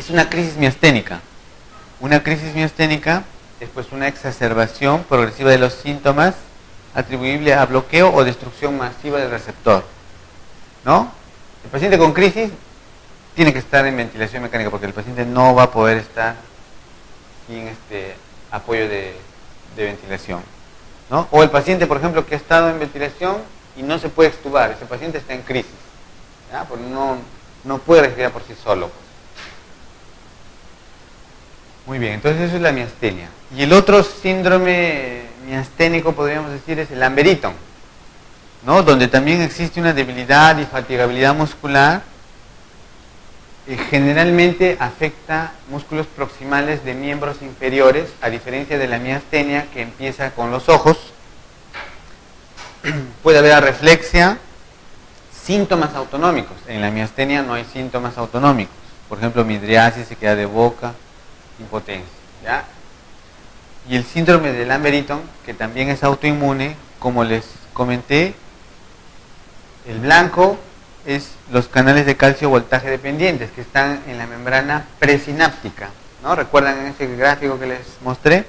es una crisis miasténica. Una crisis miasténica es pues una exacerbación progresiva de los síntomas atribuible a bloqueo o destrucción masiva del receptor, ¿no? El paciente con crisis tiene que estar en ventilación mecánica porque el paciente no va a poder estar sin apoyo de ventilación, ¿no? O el paciente, por ejemplo, que ha estado en ventilación y no se puede extubar, ese paciente está en crisis, ¿ya? Porque no puede respirar por sí solo. Muy bien, entonces eso es la miastenia. Y el otro síndrome miasténico, podríamos decir, es el Lamberton, ¿no? Donde también existe una debilidad y fatigabilidad muscular. Generalmente afecta músculos proximales de miembros inferiores, a diferencia de la miastenia que empieza con los ojos. Puede haber arreflexia, síntomas autonómicos. En la miastenia no hay síntomas autonómicos. Por ejemplo, midriasis, sequedad de boca, impotencia, ¿ya? Y el síndrome de Lamberton, que también es autoinmune, como les comenté, el blanco es los canales de calcio voltaje dependientes que están en la membrana presináptica, ¿no? ¿Recuerdan en ese gráfico que les mostré?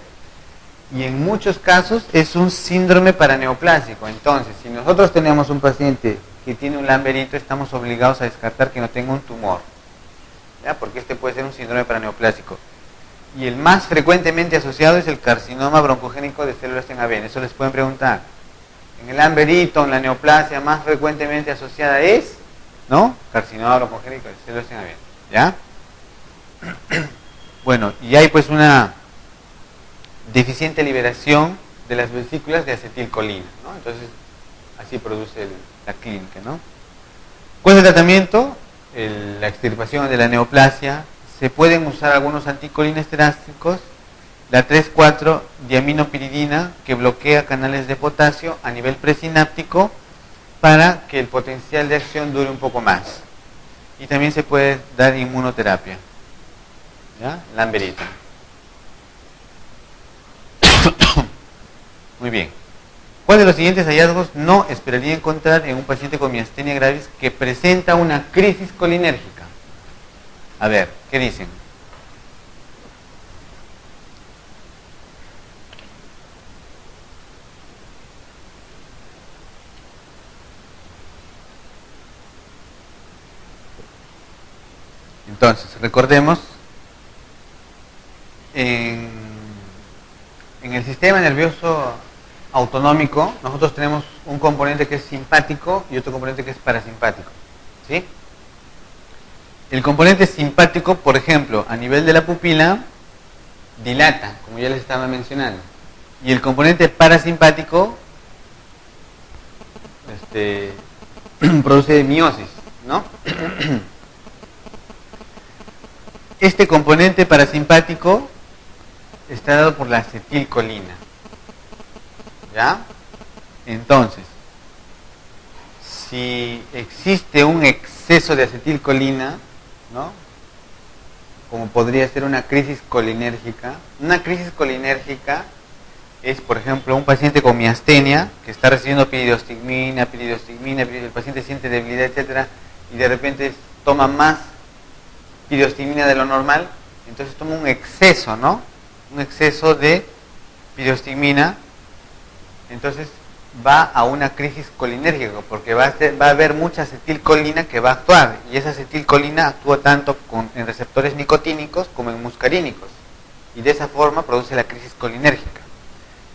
Y en muchos casos es un síndrome paraneoplásico. Entonces, si nosotros tenemos un paciente que tiene un Lamberito, estamos obligados a descartar que no tenga un tumor, ¿ya? Porque puede ser un síndrome paraneoplásico. Y el más frecuentemente asociado es el carcinoma broncogénico de células en AVN. Eso les pueden preguntar. En el Lamberito, la neoplasia más frecuentemente asociada es, ¿no? Carcinoma broncogénico de células en AVN, ¿ya? Bueno, y hay pues una deficiente liberación de las vesículas de acetilcolina, ¿no? Entonces, así produce la clínica, ¿no? ¿Cuál es el tratamiento? La extirpación de la neoplasia. Se pueden usar algunos anticolinesteráticos, la 3,4-diaminopiridina, que bloquea canales de potasio a nivel presináptico para que el potencial de acción dure un poco más. Y también se puede dar inmunoterapia, ¿ya? Lamberito. Muy bien. ¿Cuál de los siguientes hallazgos no esperaría encontrar en un paciente con miastenia gravis que presenta una crisis colinérgica? A ver, ¿qué dicen? Entonces, recordemos, en el sistema nervioso autonómico, nosotros tenemos un componente que es simpático y otro componente que es parasimpático, ¿sí? El componente simpático, por ejemplo, a nivel de la pupila, dilata, como ya les estaba mencionando. Y el componente parasimpático produce miosis, ¿no? Este componente parasimpático está dado por la acetilcolina, ¿ya? Entonces, si existe un exceso de acetilcolina, ¿no? Como podría ser una crisis colinérgica. Una crisis colinérgica es, por ejemplo, un paciente con miastenia que está recibiendo piridostigmina, el paciente siente debilidad, etcétera, y de repente toma más piridostigmina de lo normal, entonces toma un exceso, ¿no? Un exceso de piridostigmina, entonces va a una crisis colinérgica, porque va a haber mucha acetilcolina que va a actuar, y esa acetilcolina actúa tanto en receptores nicotínicos como en muscarínicos, y de esa forma produce la crisis colinérgica.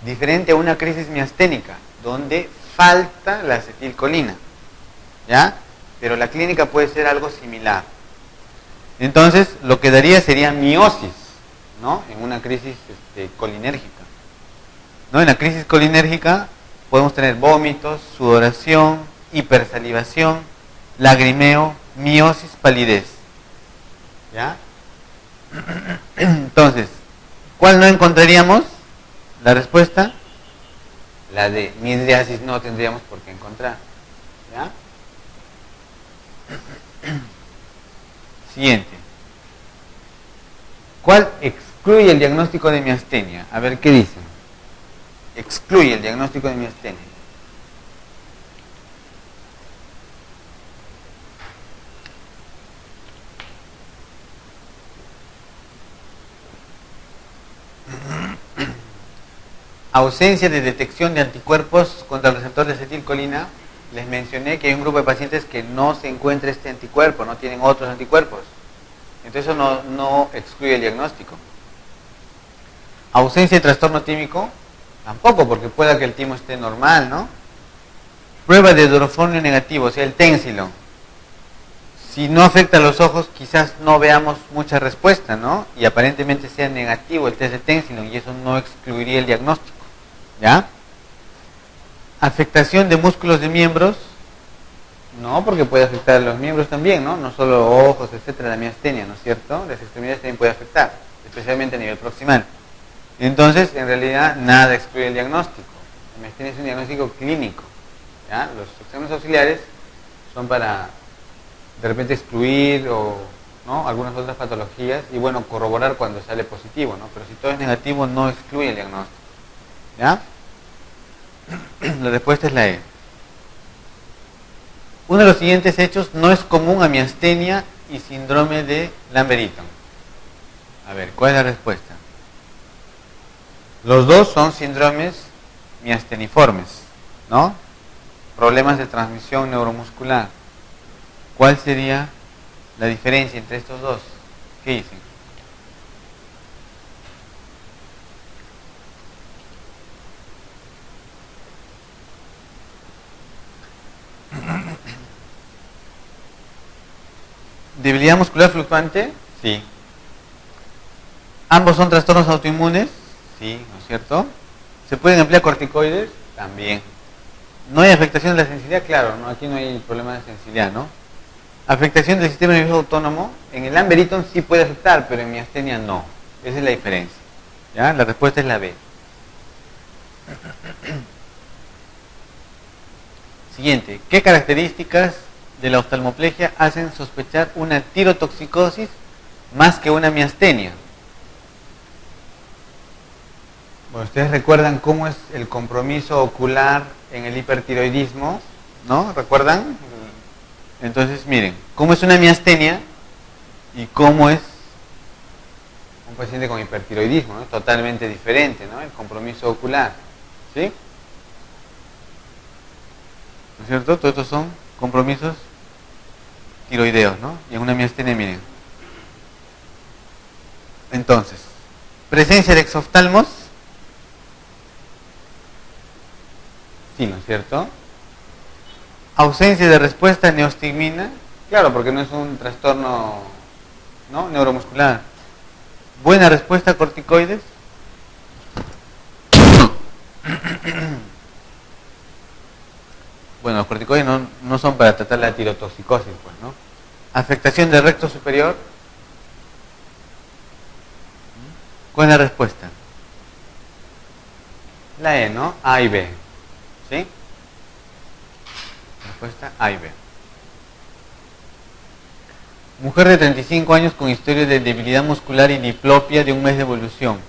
Diferente a una crisis miasténica, donde falta la acetilcolina, ¿ya? Pero la clínica puede ser algo similar. Entonces, lo que daría sería miosis, ¿no? En una crisis colinérgica, ¿no? En la crisis colinérgica podemos tener vómitos, sudoración, hipersalivación, lagrimeo, miosis, palidez, ¿ya? Entonces, ¿cuál no encontraríamos? La respuesta, la de midriasis no tendríamos por qué encontrar, ¿ya? Siguiente. ¿Cuál excluye el diagnóstico de miastenia? A ver qué dicen. Excluye el diagnóstico de miastenia. ausencia de detección de anticuerpos contra el receptor de acetilcolina. Les mencioné que hay un grupo de pacientes que no se encuentra este anticuerpo, no tienen otros anticuerpos. Entonces eso no excluye el diagnóstico. Ausencia de trastorno tímico, tampoco, porque pueda que el timo esté normal, ¿no? Prueba de hidrofonio negativo, o sea, el ténsilo. Si no afecta a los ojos, quizás no veamos mucha respuesta, ¿no? Y aparentemente sea negativo el test de ténsilo, y eso no excluiría el diagnóstico, ¿ya? Afectación de músculos de miembros, no, porque puede afectar a los miembros también, ¿no? No solo ojos, etcétera, la miastenia, ¿no es cierto? Las extremidades también puede afectar, especialmente a nivel proximal. Entonces, en realidad, nada excluye el diagnóstico. La miastenia es un diagnóstico clínico, ¿ya? Los exámenes auxiliares son para, de repente, excluir o, ¿no?, algunas otras patologías y, bueno, corroborar cuando sale positivo, ¿no? Pero si todo es negativo, no excluye el diagnóstico, ¿ya? La respuesta es la E. Uno de los siguientes hechos no es común a miastenia y síndrome de Lambert-Eaton. A ver, ¿cuál es la respuesta? Los dos son síndromes miasteniformes, ¿no? Problemas de transmisión neuromuscular. ¿Cuál sería la diferencia entre estos dos? ¿Qué dicen? ¿Debilidad muscular fluctuante? Sí. ¿Ambos son trastornos autoinmunes? Sí, ¿no es cierto? ¿Se pueden emplear corticoides? También. ¿No hay afectación de la sensibilidad? Claro, ¿no? Aquí no hay problema de sensibilidad, ¿no? ¿Afectación del sistema nervioso autónomo? En el Lambert-Eaton sí puede afectar, pero en miastenia no. Esa es la diferencia, ¿ya? La respuesta es la B. Siguiente. ¿Qué características de la oftalmoplegia hacen sospechar una tirotoxicosis más que una miastenia? Bueno, ustedes recuerdan cómo es el compromiso ocular en el hipertiroidismo, ¿no? ¿Recuerdan? Entonces, miren, cómo es una miastenia y cómo es un paciente con hipertiroidismo, ¿no? Totalmente diferente, ¿no? El compromiso ocular, ¿sí? ¿No es cierto? Todos estos son compromisos tiroideos, ¿no? Y en una miastenia, miren. Entonces, presencia de exoftalmos. Sí, ¿no es cierto? Ausencia de respuesta a neostigmina. Claro, porque no es un trastorno, ¿no?, neuromuscular. Buena respuesta a corticoides. Bueno, los corticoides no son para tratar la tirotoxicosis, pues, ¿no? Afectación del recto superior. ¿Cuál es la respuesta? La E, ¿no? A y B. ¿Sí? Respuesta A y B. Mujer de 35 años con historia de debilidad muscular y diplopia de un mes de evolución.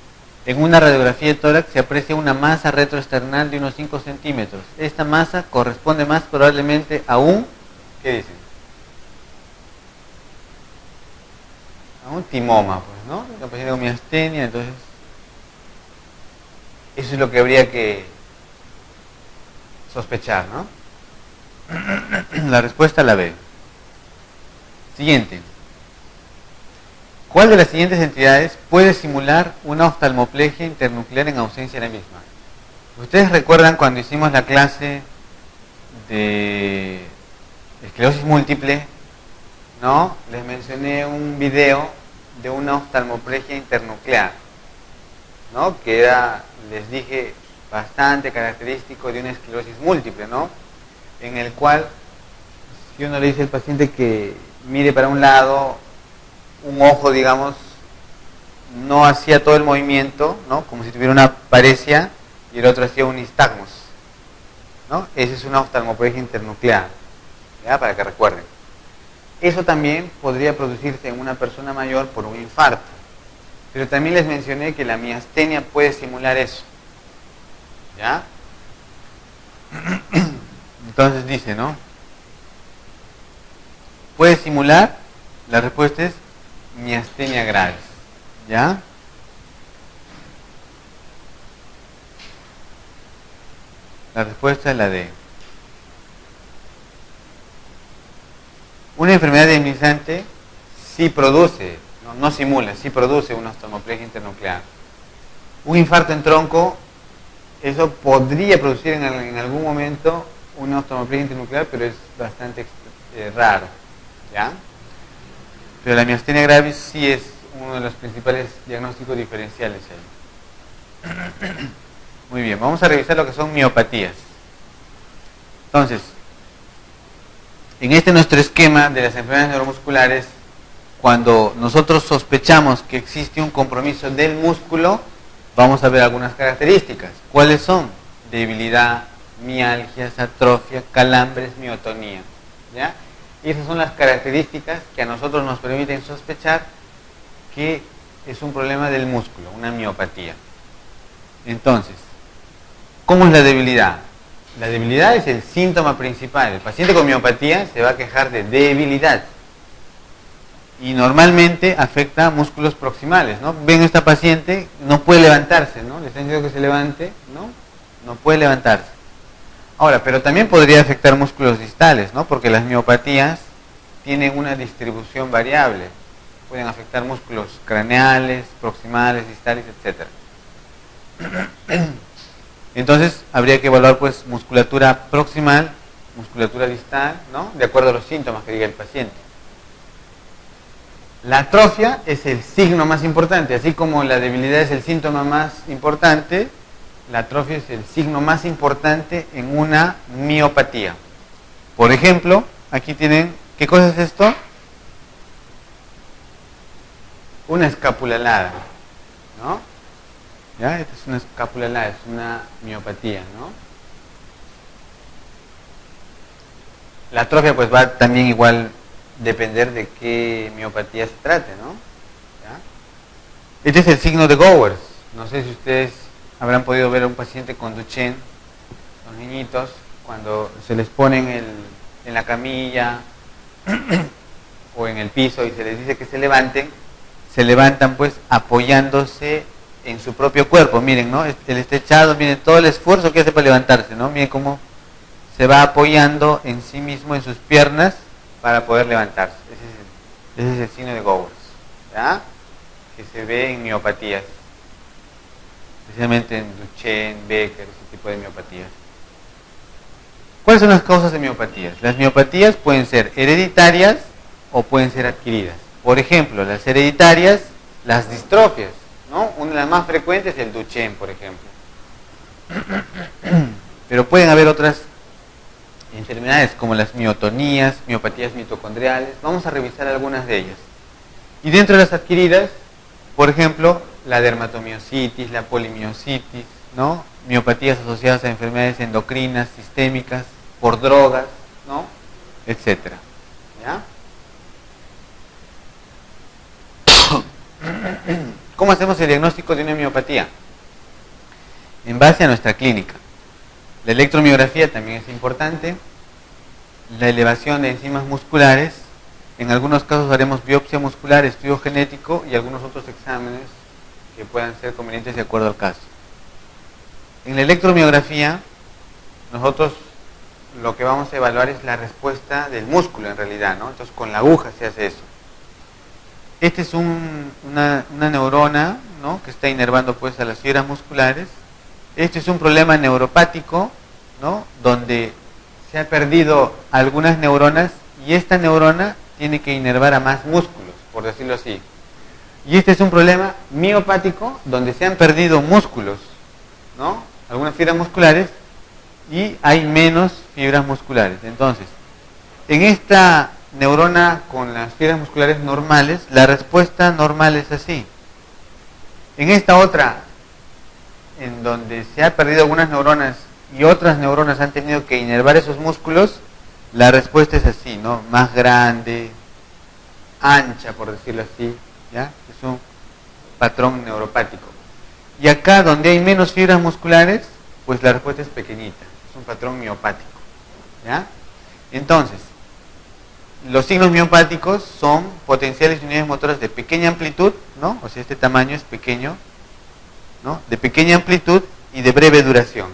En una radiografía de tórax se aprecia una masa retroesternal de unos 5 centímetros. Esta masa corresponde más probablemente a un, ¿qué dicen? A un timoma, pues, ¿no? Una paciente con miastenia, entonces eso es lo que habría que sospechar, ¿no? La respuesta la B. Siguiente. ¿Cuál de las siguientes entidades puede simular una oftalmoplegia internuclear en ausencia de la misma? ¿Ustedes recuerdan cuando hicimos la clase de esclerosis múltiple? ¿No? Les mencioné un video de una oftalmoplegia internuclear, ¿no? Que era, les dije, bastante característico de una esclerosis múltiple, ¿no? En el cual, si uno le dice al paciente que mire para un lado, un ojo, digamos, no hacía todo el movimiento, ¿no?, como si tuviera una paresia, y el otro hacía un nistagmus, ¿no? Esa es una oftalmoplegia internuclear, ¿ya? Para que recuerden. Eso también podría producirse en una persona mayor por un infarto. Pero también les mencioné que la miastenia puede simular eso, ¿ya? Entonces dice, ¿no? ¿Puede simular? La respuesta es miastenia gravis, ¿ya? La respuesta es la D. Una enfermedad diaminizante sí produce, no simula, sí produce una osteomoplegia internuclear. Un infarto en tronco, eso podría producir en algún momento una osteomoplegia internuclear, pero es bastante raro, ¿ya? Pero la miastenia gravis sí es uno de los principales diagnósticos diferenciales ahí. Muy bien, vamos a revisar lo que son miopatías. Entonces, en este nuestro esquema de las enfermedades neuromusculares, cuando nosotros sospechamos que existe un compromiso del músculo, vamos a ver algunas características. ¿Cuáles son? Debilidad, mialgias, atrofia, calambres, miotonía. ¿Ya? Y esas son las características que a nosotros nos permiten sospechar que es un problema del músculo, una miopatía. Entonces, ¿cómo es la debilidad? La debilidad es el síntoma principal. El paciente con miopatía se va a quejar de debilidad. Y normalmente afecta a músculos proximales, ¿no? Ven a esta paciente, no puede levantarse, ¿no? Le están diciendo que se levante, ¿no? No puede levantarse. Ahora, pero también podría afectar músculos distales, ¿no? Porque las miopatías tienen una distribución variable. Pueden afectar músculos craneales, proximales, distales, etc. Entonces, habría que evaluar, pues, musculatura proximal, musculatura distal, ¿no? De acuerdo a los síntomas que diga el paciente. La atrofia es el signo más importante, así como la debilidad es el síntoma más importante, la atrofia es el signo más importante en una miopatía. Por ejemplo, aquí tienen, ¿qué cosa es esto? Una escápula alada, ¿no? ¿Ya? Esta es una escápula alada, es una miopatía, ¿no? La atrofia pues va también igual depender de qué miopatía se trate, ¿no? ¿Ya? Este es el signo de Gowers. No sé si ustedes habrán podido ver a un paciente con Duchenne, los niñitos, cuando se les ponen en la camilla o en el piso y se les dice que se levantan pues apoyándose en su propio cuerpo. Miren, ¿no? Él está echado, miren todo el esfuerzo que hace para levantarse, ¿no? Miren cómo se va apoyando en sí mismo, en sus piernas, para poder levantarse. Ese es el signo de Gowers, ¿ya? Que se ve en miopatías, especialmente en Duchenne, Becker, ese tipo de miopatías. ¿Cuáles son las causas de miopatías? Las miopatías pueden ser hereditarias o pueden ser adquiridas. Por ejemplo, las hereditarias, las distrofias, ¿no? Una de las más frecuentes es el Duchenne, por ejemplo. Pero pueden haber otras enfermedades como las miotonías, miopatías mitocondriales. Vamos a revisar algunas de ellas. Y dentro de las adquiridas, por ejemplo, la dermatomiositis, la polimiositis, ¿no? Miopatías asociadas a enfermedades endocrinas, sistémicas, por drogas, ¿no? Etcétera. ¿Ya? ¿Cómo hacemos el diagnóstico de una miopatía? En base a nuestra clínica. La electromiografía también es importante. La elevación de enzimas musculares. En algunos casos haremos biopsia muscular, estudio genético y algunos otros exámenes que puedan ser convenientes de acuerdo al caso. En la electromiografía, nosotros lo que vamos a evaluar es la respuesta del músculo en realidad, ¿no? Entonces con la aguja se hace eso. Este es una neurona, ¿no? Que está inervando pues a las fibras musculares. Este es un problema neuropático, ¿no? Donde se ha perdido algunas neuronas y esta neurona tiene que inervar a más músculos, por decirlo así. Y este es un problema miopático donde se han perdido músculos, ¿no? Algunas fibras musculares y hay menos fibras musculares. Entonces, en esta neurona con las fibras musculares normales, la respuesta normal es así. En esta otra, en donde se ha perdido algunas neuronas y otras neuronas han tenido que inervar esos músculos, la respuesta es así, ¿no? Más grande, ancha, por decirlo así, ¿ya? Es un patrón neuropático. Y acá, donde hay menos fibras musculares, pues la respuesta es pequeñita, es un patrón miopático, ¿ya? Entonces, los signos miopáticos son potenciales unidades motoras de pequeña amplitud, ¿no? O sea, este tamaño es pequeño, ¿no? De pequeña amplitud y de breve duración.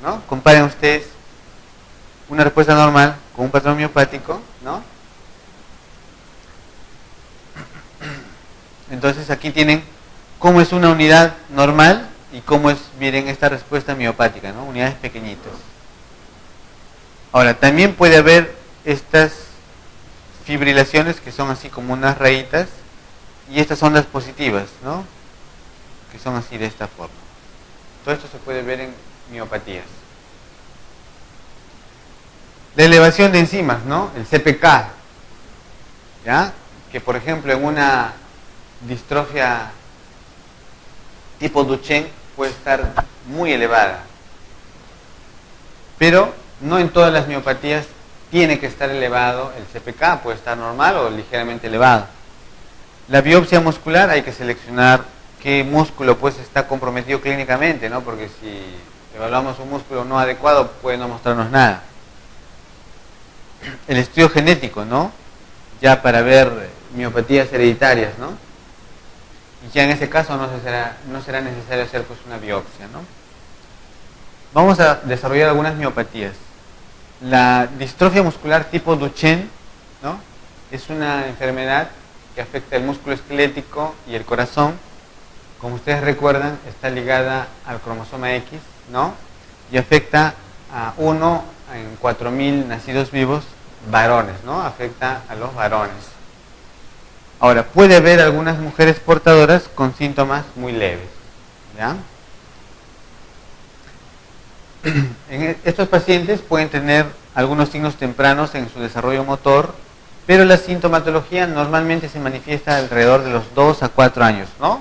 ¿no? Comparen ustedes una respuesta normal con un patrón miopático, ¿no? Entonces aquí tienen cómo es una unidad normal y cómo es, miren, esta respuesta miopática, ¿no? Unidades pequeñitas. Ahora, también puede haber estas fibrilaciones que son así como unas rayitas y estas ondas positivas, ¿no? Que son así de esta forma. Todo esto se puede ver en miopatías. La elevación de enzimas, ¿no? El CPK, ¿ya? Que por ejemplo en una distrofia tipo Duchenne puede estar muy elevada. Pero no en todas las miopatías tiene que estar elevado el CPK, puede estar normal o ligeramente elevado. La biopsia muscular hay que seleccionar qué músculo pues está comprometido clínicamente, ¿no? Porque si evaluamos un músculo no adecuado puede no mostrarnos nada. El estudio genético, ¿no? Ya para ver miopatías hereditarias, ¿no? Y ya en ese caso no será necesario hacer pues una biopsia, ¿no? Vamos a desarrollar algunas miopatías. La distrofia muscular tipo Duchenne, ¿no? Es una enfermedad que afecta el músculo esquelético y el corazón. Como ustedes recuerdan, está ligada al cromosoma X, ¿no? Y afecta a 1 en 4.000 nacidos vivos varones, ¿no? Afecta a los varones. Ahora, puede haber algunas mujeres portadoras con síntomas muy leves, ¿ya? Estos pacientes pueden tener algunos signos tempranos en su desarrollo motor, pero la sintomatología normalmente se manifiesta alrededor de los 2 a 4 años, ¿no?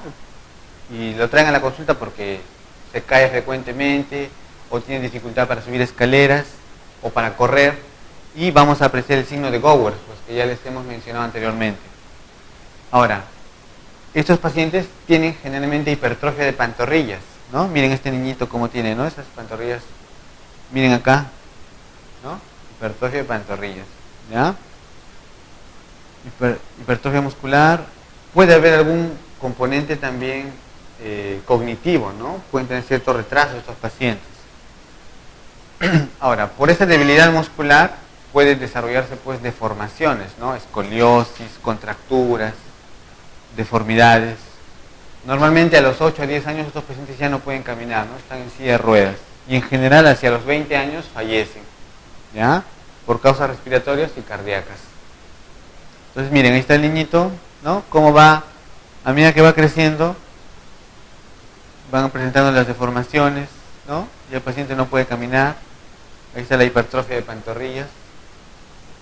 Y lo traen a la consulta porque se cae frecuentemente o tiene dificultad para subir escaleras o para correr, y vamos a apreciar el signo de Gowers, pues que ya les hemos mencionado anteriormente. Ahora, estos pacientes tienen generalmente hipertrofia de pantorrillas, ¿no? Miren este niñito cómo tiene, ¿no? Esas pantorrillas, miren acá, ¿no? Hipertrofia de pantorrillas, ¿ya? Hipertrofia muscular. Puede haber algún componente también cognitivo, ¿no? Pueden tener cierto retraso estos pacientes. Ahora, por esa debilidad muscular pueden desarrollarse pues deformaciones, ¿no? Escoliosis, contracturas, deformidades. Normalmente a los 8 a 10 años estos pacientes ya no pueden caminar, ¿no? Están en silla de ruedas. Y en general hacia los 20 años fallecen, ¿ya? Por causas respiratorias y cardíacas. Entonces miren, ahí está el niñito, ¿no? Cómo va, a medida que va creciendo, van presentando las deformaciones, ¿no? Y el paciente no puede caminar. Ahí está la hipertrofia de pantorrillas.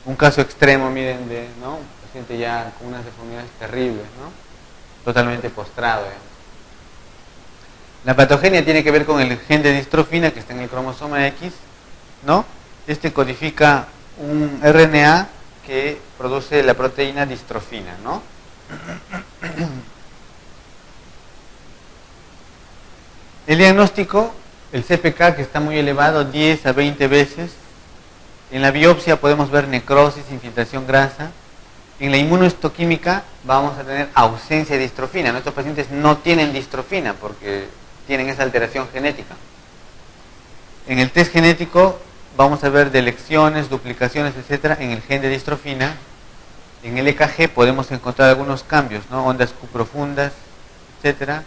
Un caso extremo, miren, ¿no? Un paciente ya con unas deformidades terribles, ¿no? Totalmente postrado. La patogenia tiene que ver con el gen de distrofina que está en el cromosoma X, ¿no? Este codifica un RNA que produce la proteína distrofina, ¿no? El diagnóstico, el CPK que está muy elevado, 10 a 20 veces. En la biopsia podemos ver necrosis, infiltración grasa. En la inmunohistoquímica vamos a tener ausencia de distrofina. Nuestros pacientes no tienen distrofina porque tienen esa alteración genética. En el test genético vamos a ver delecciones, duplicaciones, etcétera, en el gen de distrofina. En el EKG podemos encontrar algunos cambios, ¿no? Ondas Q profundas, etcétera.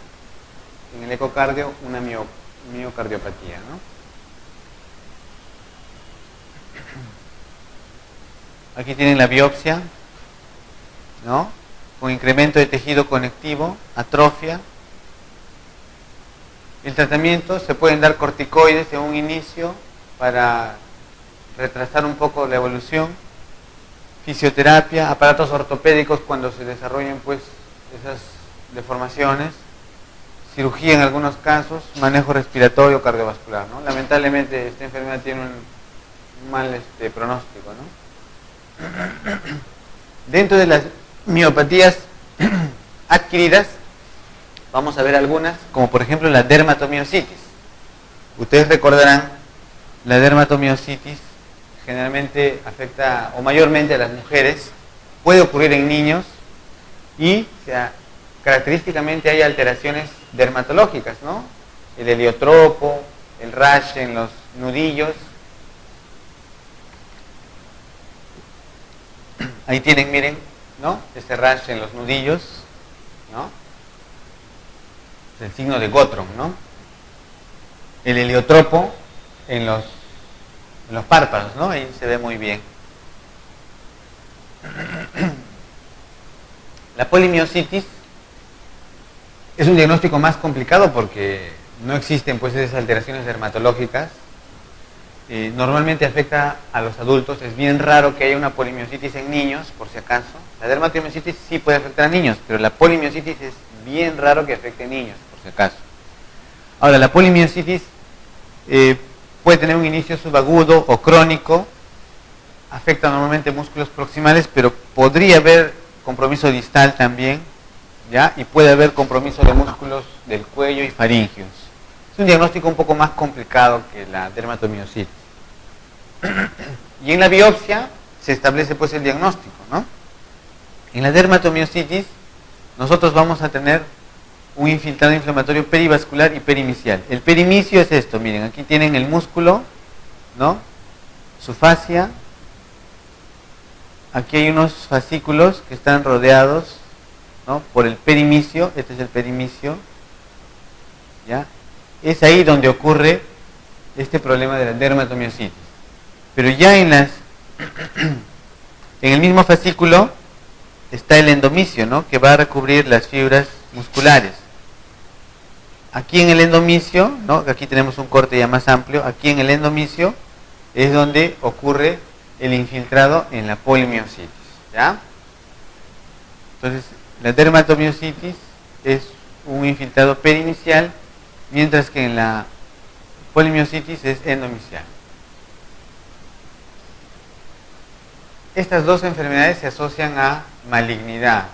En el ecocardio, una miocardiopatía, ¿no? Aquí tienen la biopsia, ¿no? Con incremento de tejido conectivo, atrofia. El tratamiento, se pueden dar corticoides en un inicio para retrasar un poco la evolución. Fisioterapia, aparatos ortopédicos cuando se desarrollen pues esas deformaciones. Cirugía en algunos casos, manejo respiratorio cardiovascular, ¿no? Lamentablemente esta enfermedad tiene un mal pronóstico, ¿no? Dentro de las miopatías adquiridas vamos a ver algunas, como por ejemplo la dermatomiositis. Ustedes recordarán, la dermatomiositis generalmente afecta o mayormente a las mujeres, puede ocurrir en niños y característicamente hay alteraciones dermatológicas, ¿no? El heliotropo, el rash en los nudillos. Ahí tienen, miren, ¿no? Este rash en los nudillos, ¿no? Es el signo de Gottron, ¿no? El heliotropo en los párpados, ¿no? Ahí se ve muy bien. La polimiositis es un diagnóstico más complicado porque no existen pues esas alteraciones dermatológicas. Normalmente afecta a los adultos. Es bien raro que haya una polimiositis en niños, por si acaso. La dermatomiositis sí puede afectar a niños, pero la polimiositis es bien raro que afecte a niños, por si acaso. Ahora, la polimiositis puede tener un inicio subagudo o crónico. Afecta normalmente músculos proximales, pero podría haber compromiso distal también, ¿ya? Y puede haber compromiso de músculos del cuello y faringios. Es un diagnóstico un poco más complicado que la dermatomiositis. Y en la biopsia se establece pues el diagnóstico, ¿no? En la dermatomiositis nosotros vamos a tener un infiltrado inflamatorio perivascular y perimicial. El perimicio es esto, miren, aquí tienen el músculo, ¿no? Su fascia. Aquí hay unos fascículos que están rodeados, ¿no? Por el perimicio. Este es el perimicio, ¿ya? Es ahí donde ocurre este problema de la dermatomiositis. Pero ya en el mismo fascículo está el endomicio, ¿no? Que va a recubrir las fibras musculares. Aquí en el endomicio, ¿no? Aquí tenemos un corte ya más amplio. Aquí en el endomicio es donde ocurre el infiltrado en la polimiositis, ¿ya? Entonces, la dermatomiositis es un infiltrado perinicial, mientras que en la polimiositis es endomicial. Estas dos enfermedades se asocian a malignidad.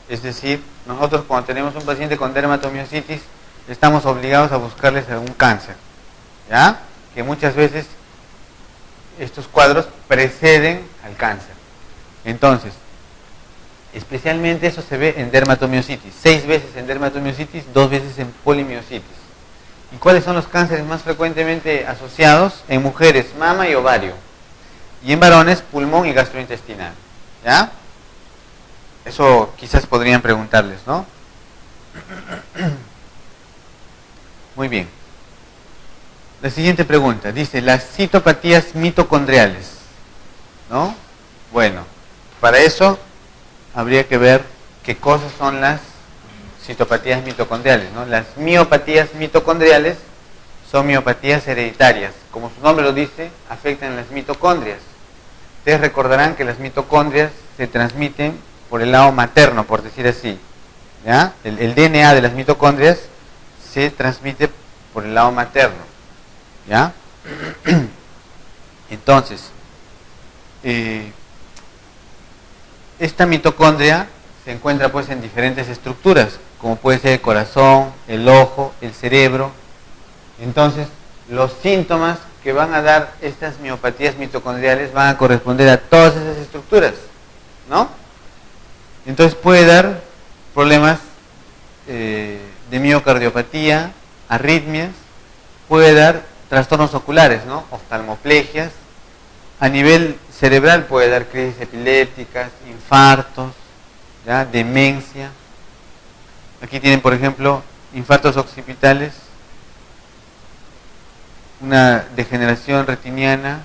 Es decir, nosotros cuando tenemos un paciente con dermatomiositis, estamos obligados a buscarles algún cáncer, ¿ya? Que muchas veces estos cuadros preceden al cáncer. Entonces, especialmente eso se ve en dermatomiositis. 6 veces en dermatomiositis, 2 veces en polimiositis. ¿Y cuáles son los cánceres más frecuentemente asociados? En mujeres, mama y ovario. Y en varones, pulmón y gastrointestinal, ¿ya? Eso quizás podrían preguntarles, ¿no? Muy bien. La siguiente pregunta, dice, las citopatías mitocondriales, ¿no? Bueno, para eso habría que ver qué cosas son las citopatías mitocondriales, ¿no? Las miopatías mitocondriales son miopatías hereditarias. Como su nombre lo dice, afectan las mitocondrias. Ustedes recordarán que las mitocondrias se transmiten por el lado materno, por decir así, ¿ya? El DNA de las mitocondrias se transmite por el lado materno, ¿ya? Entonces, esta mitocondria se encuentra pues en diferentes estructuras, como puede ser el corazón, el ojo, el cerebro. Entonces, los síntomas que van a dar estas miopatías mitocondriales van a corresponder a todas esas estructuras, ¿no? Entonces puede dar problemas de miocardiopatía, arritmias, puede dar trastornos oculares, ¿no? Oftalmoplegias. A nivel cerebral puede dar crisis epilépticas, infartos, ¿ya? Demencia. Aquí tienen, por ejemplo, infartos occipitales, una degeneración retiniana,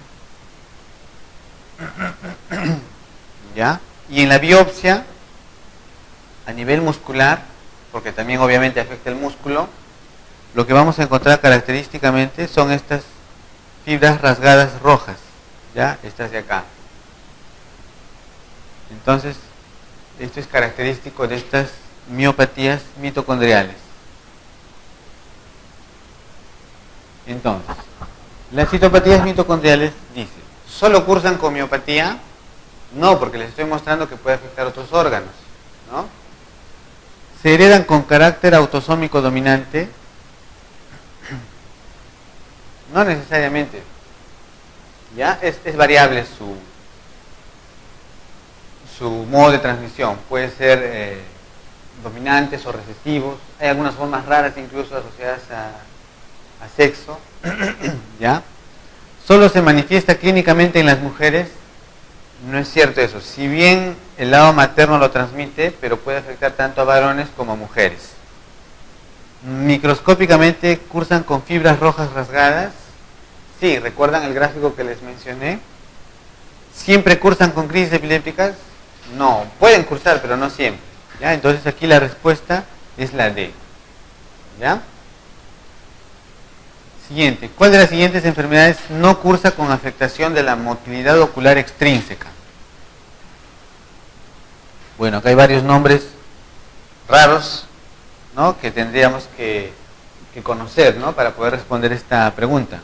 ¿ya? Y en la biopsia, a nivel muscular, porque también obviamente afecta el músculo, lo que vamos a encontrar característicamente son estas fibras rasgadas rojas, ¿ya? Estas de acá. Entonces, esto es característico de estas miopatías mitocondriales. Entonces, las citopatías mitocondriales, dice, ¿solo cursan con miopatía? No, porque les estoy mostrando que puede afectar otros órganos, ¿no? Se heredan con carácter autosómico dominante. No necesariamente, ¿ya? Es variable su modo de transmisión. Puede ser dominantes o recesivos. Hay algunas formas raras incluso asociadas a sexo, ¿ya? ¿Solo se manifiesta clínicamente en las mujeres? No es cierto eso. Si bien el lado materno lo transmite, pero puede afectar tanto a varones como a mujeres. Microscópicamente cursan con fibras rojas rasgadas. Sí, ¿recuerdan el gráfico que les mencioné? ¿Siempre cursan con crisis epilépticas? No, pueden cursar, pero no siempre. ¿Ya? Entonces aquí la respuesta es la D. ¿Ya? Siguiente. ¿Cuál de las siguientes enfermedades no cursa con afectación de la motilidad ocular extrínseca? Bueno, acá hay varios nombres raros, ¿no?, que tendríamos que conocer, ¿no?, para poder responder esta pregunta.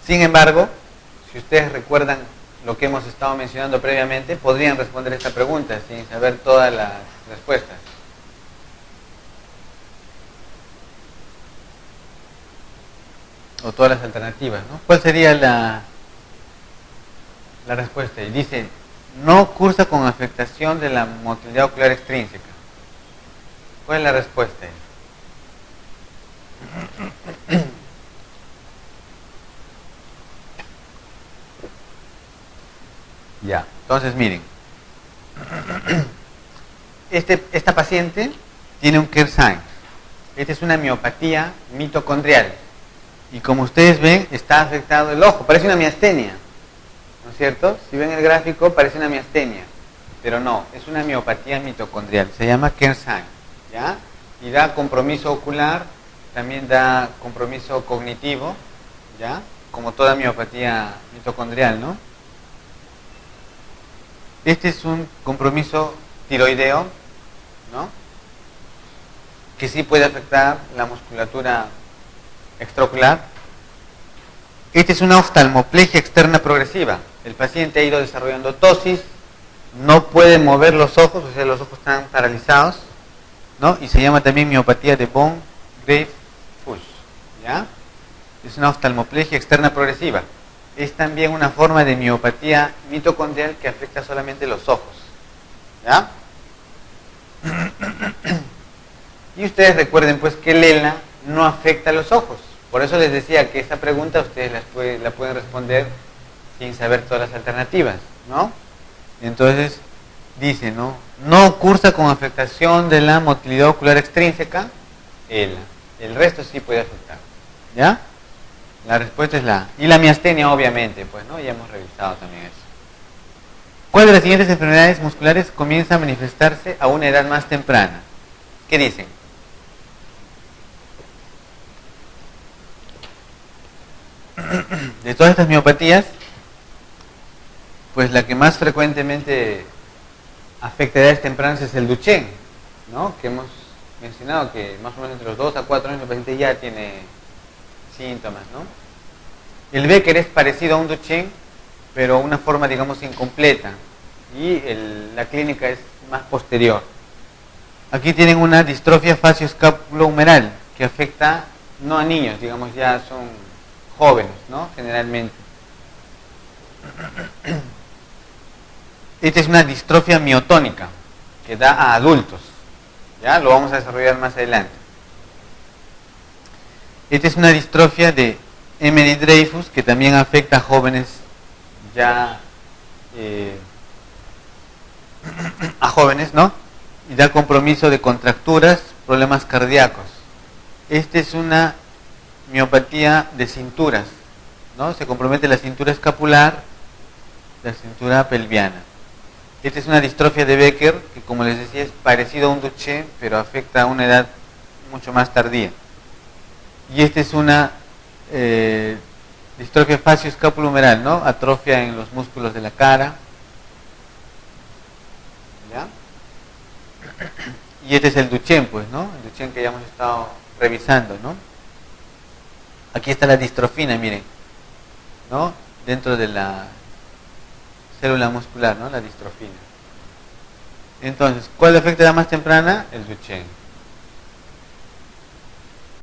Sin embargo, si ustedes recuerdan lo que hemos estado mencionando previamente, podrían responder esta pregunta sin saber todas las respuestas. O todas las alternativas, ¿no? ¿Cuál sería la respuesta? Y dice, no cursa con afectación de la motilidad ocular extrínseca. ¿Cuál es la respuesta? Ya, entonces miren. Esta paciente tiene un Kearns-Sayre. Esta es una miopatía mitocondrial. Y como ustedes ven, está afectado el ojo. Parece una miastenia, ¿no es cierto? Si ven el gráfico, parece una miastenia. Pero no, es una miopatía mitocondrial. Se llama Kearns-Sayre, ¿ya? Y da compromiso ocular, también da compromiso cognitivo, ¿ya? Como toda miopatía mitocondrial, ¿no? Este es un compromiso tiroideo, ¿no?, que sí puede afectar la musculatura extraocular. Esta es una oftalmoplegia externa progresiva. El paciente ha ido desarrollando ptosis, no puede mover los ojos, o sea, los ojos están paralizados, ¿no? Y se llama también miopatía de von Graefe-Fuchs, ¿ya? Es una oftalmoplegia externa progresiva. Es también una forma de miopatía mitocondrial que afecta solamente los ojos, ¿ya? Y ustedes recuerden pues que el ELA no afecta a los ojos. Por eso les decía que esta pregunta ustedes la pueden responder sin saber todas las alternativas, ¿no? Entonces dice, ¿no?, no cursa con afectación de la motilidad ocular extrínseca, ELA. El resto sí puede afectar, ¿ya? La respuesta es la A. Y la miastenia, obviamente, pues, ¿no? Ya hemos revisado también eso. ¿Cuál de las siguientes enfermedades musculares comienza a manifestarse a una edad más temprana? ¿Qué dicen? De todas estas miopatías, pues la que más frecuentemente afecta a edades tempranas es el Duchenne, ¿no?, que hemos mencionado que más o menos entre los 2 a 4 años el paciente ya tiene síntomas, ¿no? El Becker es parecido a un Duchenne, pero una forma, digamos, incompleta, y la clínica es más posterior. Aquí tienen una distrofia facioscapulohumeral que afecta no a niños, digamos, ya son jóvenes, ¿no?, generalmente. Esta es una distrofia miotónica que da a adultos, ya lo vamos a desarrollar más adelante. Esta es una distrofia de Emery-Dreifuss que también afecta a jóvenes ya a jóvenes, ¿no?, y da compromiso de contracturas, problemas cardíacos. Esta es una miopatía de cinturas, ¿no?, se compromete la cintura escapular, la cintura pelviana. Esta es una distrofia de Becker que, como les decía, es parecido a un Duchenne, pero afecta a una edad mucho más tardía. Y esta es una distrofia facioscapulohumeral, ¿no?, atrofia en los músculos de la cara, ¿ya? Y este es el Duchenne, pues, ¿no?, el Duchenne que ya hemos estado revisando, ¿no? Aquí está la distrofina, miren, ¿no?, dentro de la célula muscular, ¿no?, la distrofina. Entonces, ¿cuál afecta a la más temprana? El Duchenne.